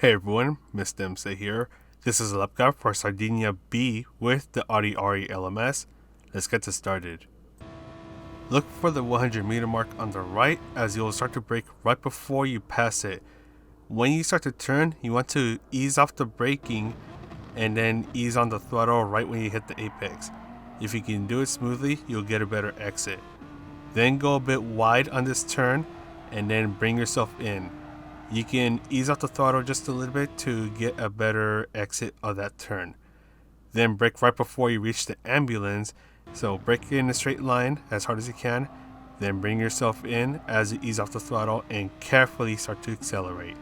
Hey everyone, Miss Dempsey here. This is a lap guide for Sardinia B with the Audi RE LMS. Let's get this started. Look for the 100 meter mark on the right as you will start to brake right before you pass it. When you start to turn, you want to ease off the braking and then ease on the throttle right when you hit the apex. If you can do it smoothly, you'll get a better exit. Then go a bit wide on this turn and then bring yourself in. You can ease off the throttle just a little bit to get a better exit of that turn. Then brake right before you reach the ambulance, so brake in a straight line as hard as you can, then bring yourself in as you ease off the throttle and carefully start to accelerate.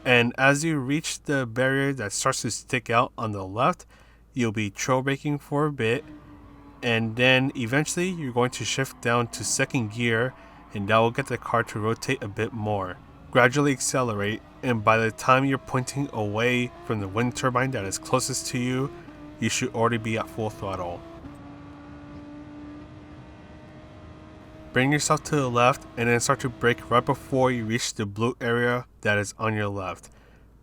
And as you reach the barrier that starts to stick out on the left, you'll be trail braking for a bit, and then eventually you're going to shift down to second gear, and that will get the car to rotate a bit more. Gradually accelerate, and by the time you're pointing away from the wind turbine that is closest to you, you should already be at full throttle. Bring yourself to the left and then start to brake right before you reach the blue area that is on your left.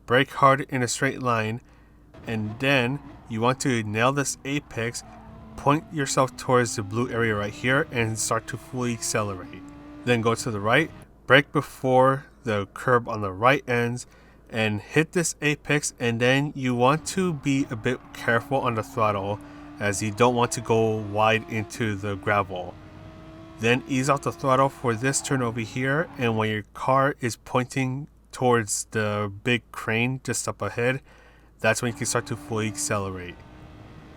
Brake hard in a straight line, and then you want to nail this apex, point yourself towards the blue area right here and start to fully accelerate. Then go to the right, brake before the curb on the right ends and hit this apex, and then you want to be a bit careful on the throttle as you don't want to go wide into the gravel. Then ease off the throttle for this turn over here, and when your car is pointing towards the big crane just up ahead, that's when you can start to fully accelerate.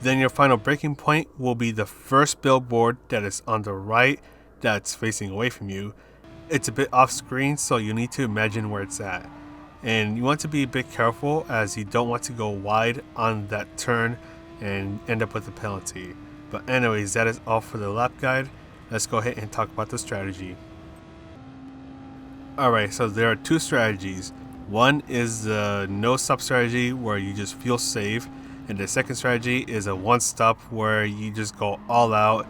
Then your final braking point will be the first billboard that is on the right that's facing away from you. It's a bit off screen, so you need to imagine where it's at. And you want to be a bit careful as you don't want to go wide on that turn and end up with a penalty. But anyways, that is all for the lap guide. Let's go ahead and talk about the strategy. Alright, so there are two strategies. One is the no stop strategy where you just feel safe, and the second strategy is a one stop where you just go all out.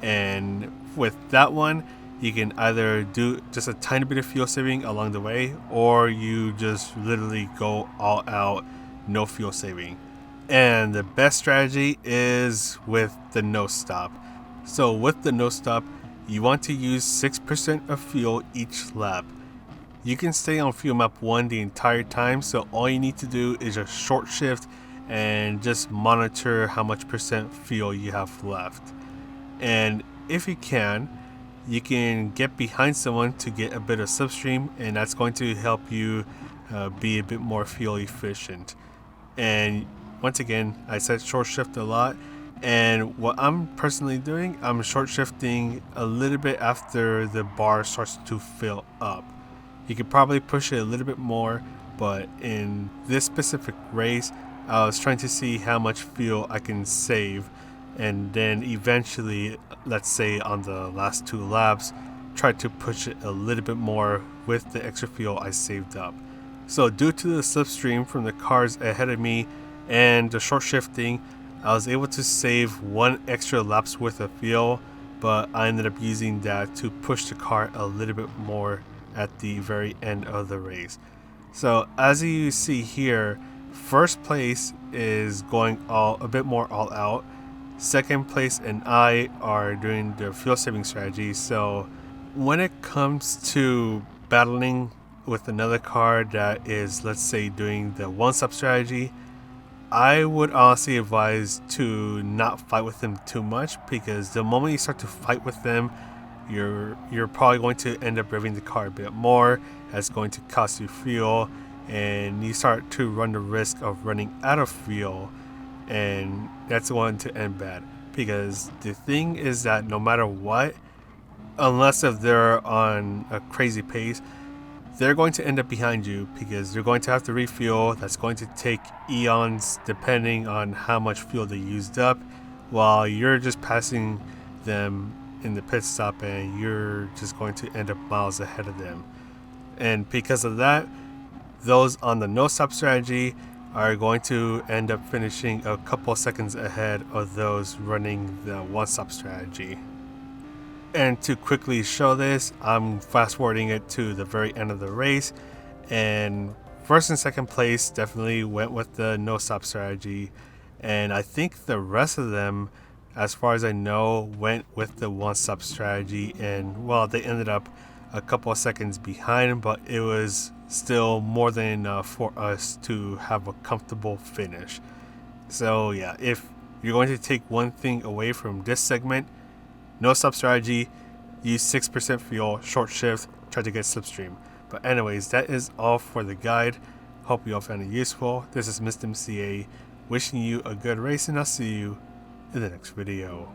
And with that one, you can either do just a tiny bit of fuel saving along the way, or you just literally go all out, no fuel saving. And the best strategy is with the no stop. So with the no stop, you want to use 6% of fuel each lap. You can stay on fuel map 1 the entire time, so all you need to do is just short shift and just monitor how much percent fuel you have left. And if you can get behind someone to get a bit of slipstream, and that's going to help you be a bit more fuel efficient. And once again, I said short shift a lot, and what I'm personally doing, I'm short shifting a little bit after the bar starts to fill up. You could probably push it a little bit more, but in this specific race, I was trying to see how much fuel I can save, and then eventually, let's say on the last 2 laps, try to push it a little bit more with the extra fuel I saved up. So due to the slipstream from the cars ahead of me and the short shifting, I was able to save 1 extra lap's worth of fuel, but I ended up using that to push the car a little bit more at the very end of the race. So as you see here, first place is going a bit more all out. Second place and I are doing the fuel saving strategy. So when it comes to battling with another car that is, let's say, doing the one stop strategy, I would honestly advise to not fight with them too much, because the moment you start to fight with them, you're probably going to end up revving the car a bit more. That's going to cost you fuel, and you start to run the risk of running out of fuel, and that's going to end bad. Because the thing is that no matter what, unless if they're on a crazy pace, they're going to end up behind you, because they're going to have to refuel. That's going to take eons depending on how much fuel they used up, while you're just passing them in the pit stop, and you're just going to end up miles ahead of them. And because of that, those on the no stop strategy are going to end up finishing a couple seconds ahead of those running the one stop strategy. And to quickly show this, I'm fast forwarding it to the very end of the race, and first and second place definitely went with the no stop strategy, and I think the rest of them, as far as I know, went with the one stop strategy. And well, they ended up a couple of seconds behind, but it was still more than enough for us to have a comfortable finish. So yeah, if you're going to take one thing away from this segment, no stop strategy, use 6% fuel, short shift, try to get slipstream. But anyways, that is all for the guide. Hope you all found it useful. This is Mr. MCA wishing you a good race, and I'll see you in the next video.